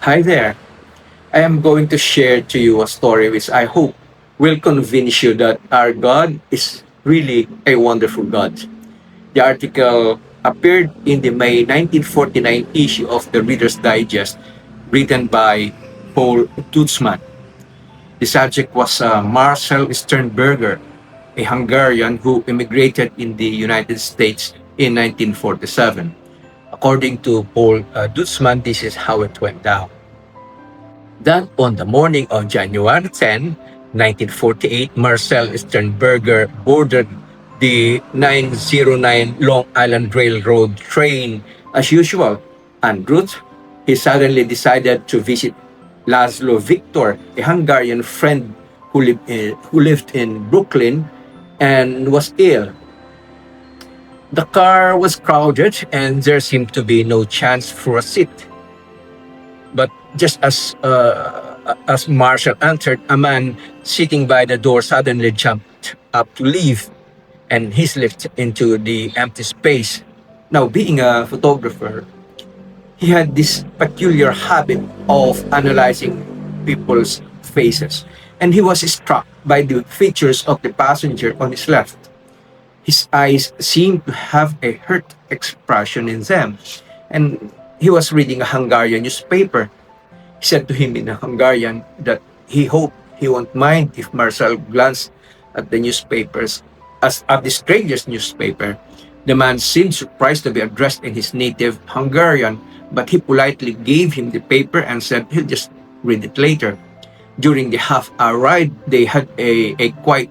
Hi there. I am going to share to you a story which I hope will convince you that our God is really a wonderful God. The article appeared in the May 1949 issue of the Reader's Digest, written by Paul Tutzman. The subject was Marcel Sternberger, a Hungarian who immigrated in the United States in 1947. According to Paul Tutzman, this is how it went down. That on the morning of January 10, 1948, Marcel Sternberger boarded the 909 Long Island Railroad train as usual. En route, he suddenly decided to visit Laszlo Victor, a Hungarian friend who lived in Brooklyn and was ill. The car was crowded and there seemed to be no chance for a seat. But just as Marshall entered, a man sitting by the door suddenly jumped up to leave, and he slipped into the empty space. Now, being a photographer, he had this peculiar habit of analyzing people's faces, and he was struck by the features of the passenger on his left. His eyes seemed to have a hurt expression in them, and he was reading a Hungarian newspaper. He said to him in Hungarian that he hoped he won't mind if Marcel glanced at the newspapers as at the stranger's newspaper. The man seemed surprised to be addressed in his native Hungarian, but he politely gave him the paper and said he'll just read it later. During the half-hour ride, they had quite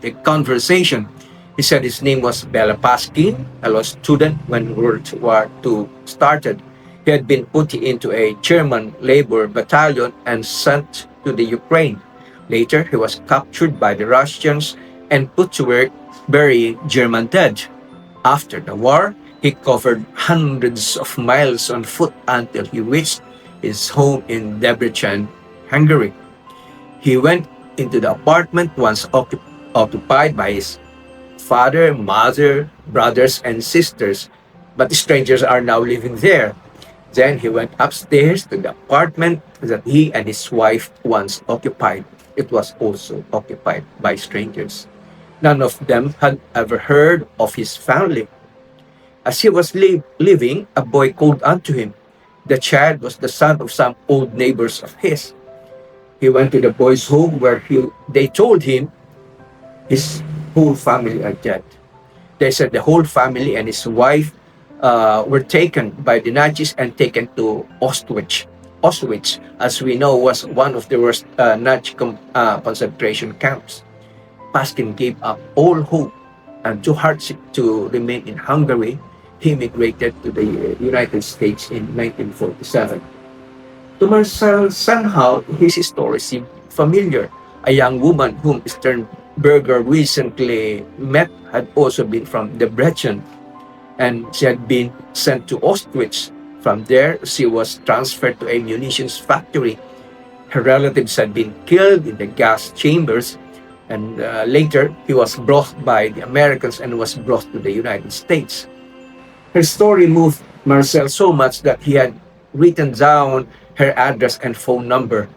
a conversation. He said his name was Bela Paskin, a law student when World War II started. He had been put into a German labor battalion and sent to the Ukraine. Later, he was captured by the Russians and put to work burying German dead. After the war, he covered hundreds of miles on foot until he reached his home in Debrecen, Hungary. He went into the apartment once occupied by his father, mother, brothers, and sisters, but strangers are now living there. Then he went upstairs to the apartment that he and his wife once occupied. It was also occupied by strangers. None of them had ever heard of his family. As he was leaving, a boy called unto him. The child was the son of some old neighbors of his. He went to the boy's home where they told him his whole family are dead. They said the whole family and his wife were taken by the Nazis and taken to Auschwitz. Auschwitz, as we know, was one of the worst Nazi concentration camps. Paskin gave up all hope, and too heartsick to remain in Hungary, he immigrated to the United States in 1947. To Marcel, somehow his story seemed familiar. A young woman whom Sternberger recently met had also been from Debrecen, and she had been sent to Auschwitz. From there, she was transferred to a munitions factory. Her relatives had been killed in the gas chambers, and later he was brought by the Americans and was brought to the United States. Her story moved Marcel so much that he had written down her address and phone number,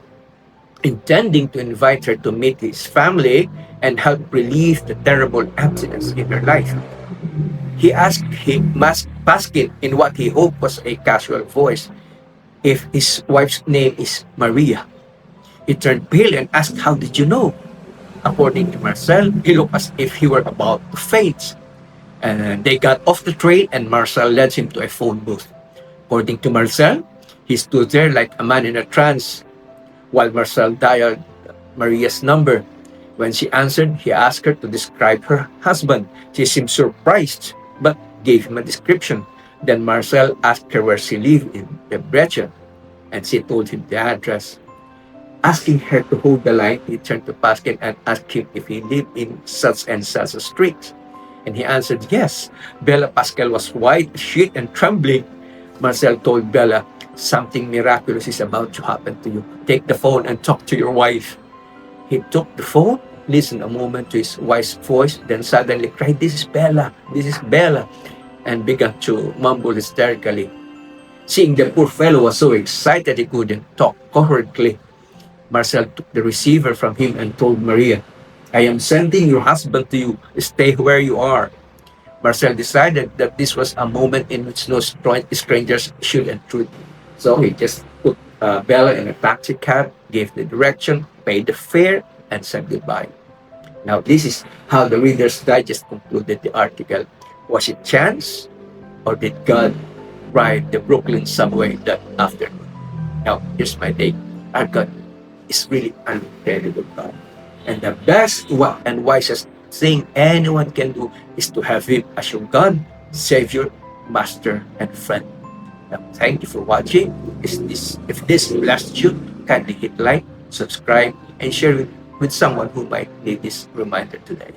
intending to invite her to meet his family and help relieve the terrible emptiness in her life. He asked Paskin in what he hoped was a casual voice if his wife's name is Maria. He turned pale and asked, "How did you know?" According to Marcel, he looked as if he were about to faint. And they got off the train and Marcel led him to a phone booth. According to Marcel, he stood there like a man in a trance while Marcel dialed Maria's number. When she answered, he asked her to describe her husband. She seemed surprised, but gave him a description. Then Marcel asked her where she lived in Debrecen, and she told him the address. Asking her to hold the line, he turned to Paskin and asked him if he lived in such and such a street. And he answered yes. Bella Pascal was white, sheet, and trembling. Marcel told Bella, "Something miraculous is about to happen to you. Take the phone and talk to your wife." He took the phone, listened a moment to his wife's voice, then suddenly cried, "This is Bella, this is Bella," and began to mumble hysterically. Seeing the poor fellow was so excited he couldn't talk coherently, Marcel took the receiver from him and told Maria, I am sending your husband to you. Stay where you are. Marcel decided that this was a moment in which no strangers should intrude. So he just put Bella in a taxi cab, gave the direction, paid the fare, and said goodbye. Now, this is how the Reader's Digest concluded the article. Was it chance, or did God ride the Brooklyn subway that afternoon? Now, here's my take. Our God is really an incredible God. And the best and wisest thing anyone can do is to have Him as your God, Savior, Master, and friend. Now, thank you for watching. If this blessed you, kindly hit like, subscribe, and share it with someone who might need this reminder today.